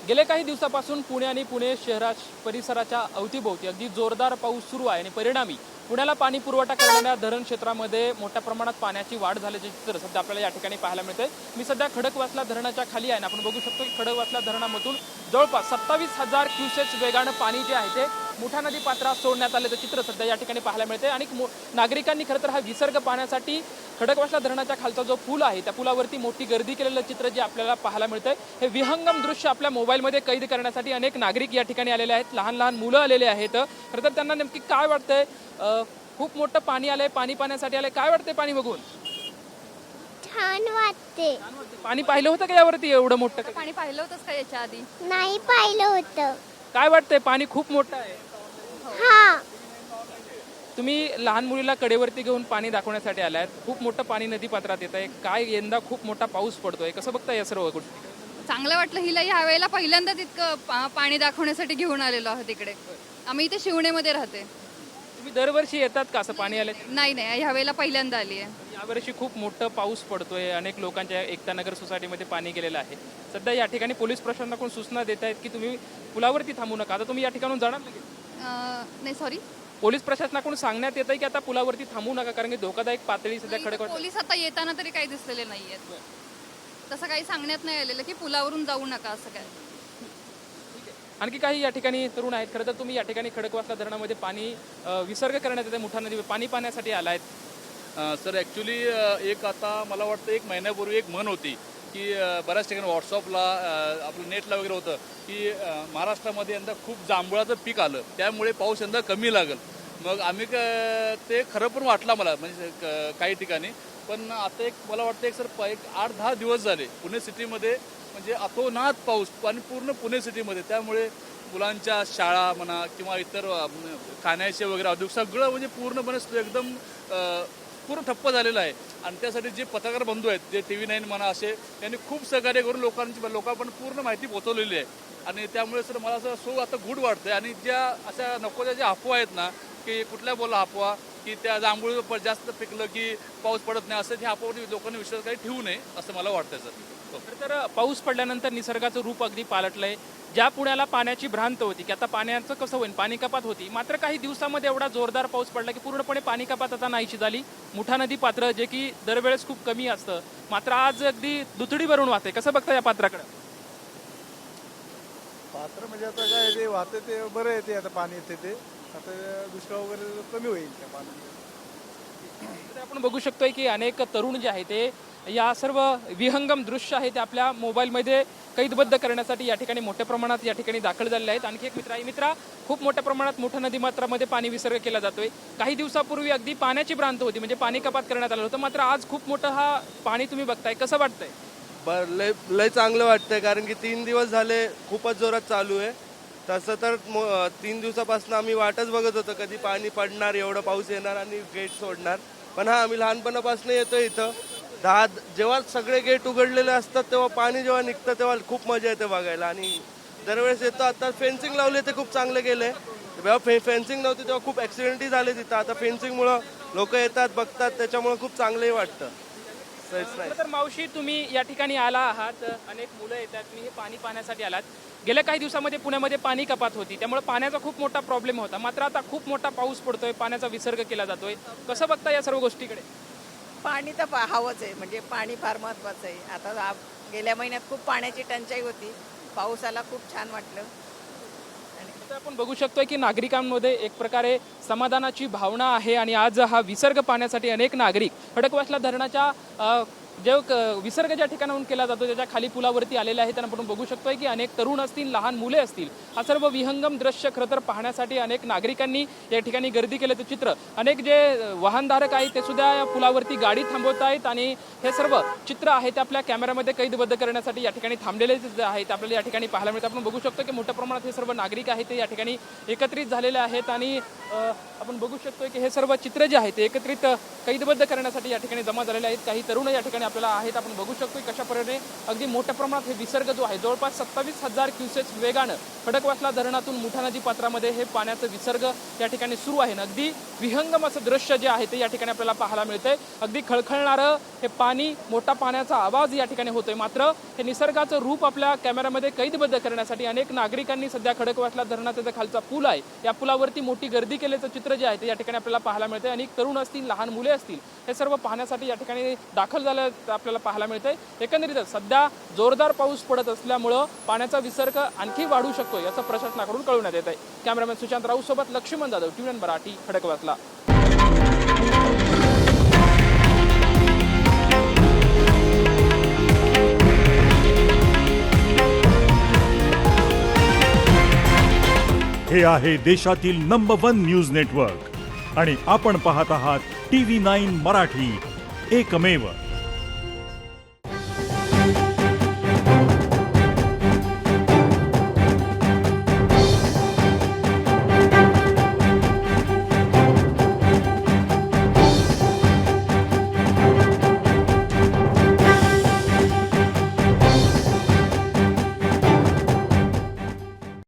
गेल्या काही दिवसापासून पुणे आणि पुणे शहरा परिसराच्या अवतीभोवती अगदी जोरदार पाऊस सुरू आहे आणि परिणामी पुण्याला पाणी पुरवठा करणाऱ्या धरण क्षेत्रामध्ये मोठ्या प्रमाणात पाण्याची वाढ झाल्याचे चित्र सध्या आपल्याला या ठिकाणी पाहायला मिळते। मी सध्या खडकवासला धरणाच्या खाली आहे आणि आपण बघू शकतो की खडकवासला धरणामधून जवळपास 27,000 क्युसेक्स वेगानं पाणी जे आहे ते मुठा नदी पात्रात सोडण्यात आल्याचं चित्र सध्या या ठिकाणी पाहायला मिळते। आणि नागरिकांनी खरं तर हा विसर्ग पाहण्यासाठी खडकवासला धरणाच्या खालचा जो पूल आहे त्या पुलावरती मोठी गर्दी केलेलं चित्र जे आपल्याला पाहायला मिळतंय। हे विहंगम दृश्य आपल्या मोबाईलमध्ये कैद करण्यासाठी अनेक नागरिक या ठिकाणी आलेले आहेत, लहान लहान मुलं आलेले आहेत। खरं तर त्यांना नेमकी काय वाटतंय, खूप मोठं पाणी आलंय, पाणी पाण्यासाठी आलंय, काय वाटतंय पाणी बघून? छान वाटते। पाणी पाहिलं होतं का यावरती एवढं मोठं? पाणी पाहिलं होतंस का याच्या आधी? नाही पाहिलं होतं। काय वाटतंय पाणी खूप मोठं आहे? हा, तुम्ही लहान मुलीला कडेवरती घेऊन पाणी दाखवण्यासाठी आलात, खूप मोठं पाणी नदी पात्रात येत आहे, काय यंदा खूप मोठा पाऊस पडतोय, कसं बघताय या सर्व गोष्टी? चांगलं वाटलं हिला ह्या वेळेला पहिल्यांदा तितकं पाणी दाखवण्यासाठी घेऊन आलेलो आहोत इकडे। आम्ही इथे शिवणेमध्ये राहते। तुम्ही दरवर्षी येतात का असं पाणी आलं? नाही नाही, ह्या वेळेला पहिल्यांदा आली आहे। यावर्षी खूप मोठं पाऊस पडतोय, अनेक लोकांच्या एकता नगर सोसायटीमध्ये पाणी गेलेलं आहे। सध्या या ठिकाणी पोलीस प्रशासनाकडून सूचना देत आहेत की तुम्ही पुलावरती थांबू नका, आता तुम्ही या ठिकाणून जाणार लगेच? नाही सॉरी, पोलीस प्रशासनाकडून सांगण्यात येत आहे की आता पुलावरती थांबू नका कारण की धोकादायक पातळी सध्या खडक पोलीस आता येताना तरी काही दिसलेले नाहीयेत। तसं काही सांगण्यात नाही आलेलं की पुलावरून जाऊ नका असं काय। आणखी काही या ठिकाणी तरुण आहेत। खरं तर तुम्ही या ठिकाणी खडकवासला धरणामध्ये पाणी विसर्ग करण्यात येते, मुठा नदी पाणी पाण्यासाठी आलायत। सर ॲक्च्युली एक आता मला वाटतं 1 महिन्यापूर्वी एक म्हण होती की बऱ्याच ठिकाणी व्हॉट्सअपला आपलं नेटला वगैरे होतं की महाराष्ट्रामध्ये यंदा खूप जांभळाचं पीक आलं, त्यामुळे पाऊस यंदा कमी लागेल। मग आम्ही ते खरं पण वाटलं मला, म्हणजे काही ठिकाणी। पण आता एक मला वाटतं सर 8-10 दिवस झाले पुणे सिटीमध्ये म्हणजे अतोनात पाऊस आणि पूर्ण पुणे सिटीमध्ये, त्यामुळे मुलांच्या शाळा म्हणा किंवा इतर खाण्याचे वगैरे औद्योगिक सगळं म्हणजे पूर्णपणे एकदम पूर्ण ठप्प झालेलं आहे। आणि त्यासाठी जे पत्रकार बंधू आहेत, जे TV9 म्हणा असे, त्यांनी खूप सहकार्य करून लोकांपर्यंत पूर्ण माहिती पोहोचवलेली आहे। आणि त्यामुळे सर मला असं आता गुड वाटतंय। आणि ज्या अशा नकोच्या ज्या अफवा आहेत ना की कुठल्या बोला अफवा की त्या जांभूळ जास्त पिकलं की पाऊस पडत नाही, असं ह्या अफवावर लोकांनी विश्वास काही ठेवू नये असं मला वाटतंय सर। खरं तर पाऊस पडल्यानंतर निसर्गाचं रूप अगदी पालटलंय। ज्या पुण्याला पाण्याची भ्रांत होती की आता पाण्याचं कसं होईल, पाणी कपात होती, मात्र काही दिवसामध्ये एवढा जोरदार पाऊस पडला की पूर्णपणे पाणी कपात आता नाहीशी झाली। मुठा नदी पात्र जे की दरवेळेस खूप कमी असतं, मात्र आज अगदी दुथडी भरून वाहते, कसं बघता या पात्राकडे? पात्र म्हणजे आता काय ते वाहते ते बरं आहे, ते आता पाणी येते ते आता दुष्काळ वगैरे कमी होईल त्या पाण्यामुळे। तर आपण बघू शकतोय की अनेक तरुण जे आहे ते या सर्व विहंगम दृश्य आहे ते आपल्या मोबाईलमध्ये कैदबद्ध करण्यासाठी या ठिकाणी मोठ्या प्रमाणात या ठिकाणी दाखल झालेले आहेत। आणखी एक मित्र आहे, मित्रा खूप मोठ्या प्रमाणात मोठ्या नदी मात्रामध्ये पाणी विसर्ग केला जातोय। काही दिवसापूर्वी अगदी पाण्याची भ्रांत होती, म्हणजे पाणी कपात करण्यात आलं होतं, मात्र आज खूप मोठं हा पाणी तुम्ही बघताय, कसं वाटतंय? लय चांगलं वाटतंय कारण की 3 दिवस झाले खूपच जोरात चालू आहे। तसं तर 3 दिवसापासून आम्ही वाटच बघत होतो कधी पाणी पडणार, एवढं पाऊस येणार आणि गेट सोडणार। पण हा आम्ही लहानपणापासून येतो इथं, जेव्हा सगळे गेट उघडलेले असतात तेव्हा पाणी जेव्हा निघतं तेव्हा खूप मजा येते बघायला। आणि दरवेळेस येतो, आता फेन्सिंग लावले ते खूप चांगले केले, जेव्हा फेन्सिंग नव्हती तेव्हा खूप ॲक्सिडेंटही झाले तिथं, आता फेन्सिंगमुळं लोक येतात बघतात, त्याच्यामुळे खूप चांगलंही वाटतं। तर मावशी तुम्ही या ठिकाणी आला आहात, अनेक मुलं येतात, तुम्ही हे पाणी पाहण्यासाठी आलात। गेल्या काही दिवसामध्ये पुण्यामध्ये पाणी कपात होती, त्यामुळे पाण्याचा खूप मोठा प्रॉब्लेम होता, मात्र आता खूप मोठा पाऊस पडतोय, पाण्याचा विसर्ग केला जातोय, कसं बघता या सर्व गोष्टीकडे? पाणी तर हवंच आहे, म्हणजे पाणी फार महत्त्वाचं आहे। आता गेल्या महिन्यात खूप पाण्याची टंचाई होती, पाऊस आला, खूप छान वाटलं। आता आपण बघू शकतोय की नागरिकांमध्ये एक प्रकारे समाधानाची भावना आहे आणि आज हा विसर्ग पाहण्यासाठी अनेक नागरिक खडकवासला धरणाच्या जे विसर्ग ज्या ठिकाणाहून केला जातो त्याच्या खाली पुलावरती आलेले आहेत। आणि आपण बघू शकतोय की अनेक तरुण असतील, लहान मुले असतील, हा सर्व विहंगम दृश्य खरं तर पाहण्यासाठी अनेक नागरिकांनी या ठिकाणी गर्दी केल्याचं चित्र, अनेक जे वाहनधारक आहेत ते सुद्धा या पुलावरती गाडी थांबवत आहेत आणि हे सर्व चित्र आहे ते आपल्या कॅमेऱ्यामध्ये कैदबद्ध करण्यासाठी या ठिकाणी थांबलेले आहेत, आपल्याला या ठिकाणी पाहायला मिळतं। आपण बघू शकतो की मोठ्या प्रमाणात हे सर्व नागरिक आहेत ते या ठिकाणी एकत्रित झालेले आहेत आणि आपण बघू शकतो की हे सर्व चित्र जे आहेत ते एकत्रित कैदबद्ध करण्यासाठी या ठिकाणी जमा झालेले आहेत। काही तरुण या ठिकाणी आपल्याला आहेत. आपण बघू शकतो की कशा प्रकारे अगदी मोठ्या प्रमाणात हे विसर्ग जो आहे जवळपास 27,000 क्युसेक्स वेगानं खडकवासला धरणातून मुठा नदी पात्रामध्ये हे पाण्याचं विसर्ग या ठिकाणी सुरू आहे. अगदी विहंगम असं दृश्य जे आहे ते या ठिकाणी आपल्याला पाहायला मिळतंय. अगदी खळखळणारं हे पाणी, मोठा पाण्याचा आवाज या ठिकाणी होतोय. मात्र हे निसर्गाचं रूप आपल्या कॅमेऱ्यामध्ये कैदबद्ध करण्यासाठी अनेक नागरिकांनी सध्या खडकवासला धरणाचा जो खालचा पूल आहे या पुलावरती मोठी गर्दी केल्याचं चित्र जे आहे ते या ठिकाणी आपल्याला पाहायला मिळतंय. अनेक तरुण असतील, लहान मुले असतील, हे सर्व पाहण्यासाठी या ठिकाणी दाखल झालं आपल्याला पाहायला मिळतंय. एकंदरीतच सध्या जोरदार पाऊस पडत असल्यामुळं पाण्याचा विसर्ग आणखी वाढू शकतो याचं प्रशासनाकडून कळवण्यात येत आहे. कॅमेरामॅन सुशांत राऊत सोबत लक्ष्मण जाधव, TVN मराठी, खडकवासला. हे आहे देशातील नंबर 1 न्यूज नेटवर्क आणि आपण पाहत आहात TV9 मराठी, एकमेव.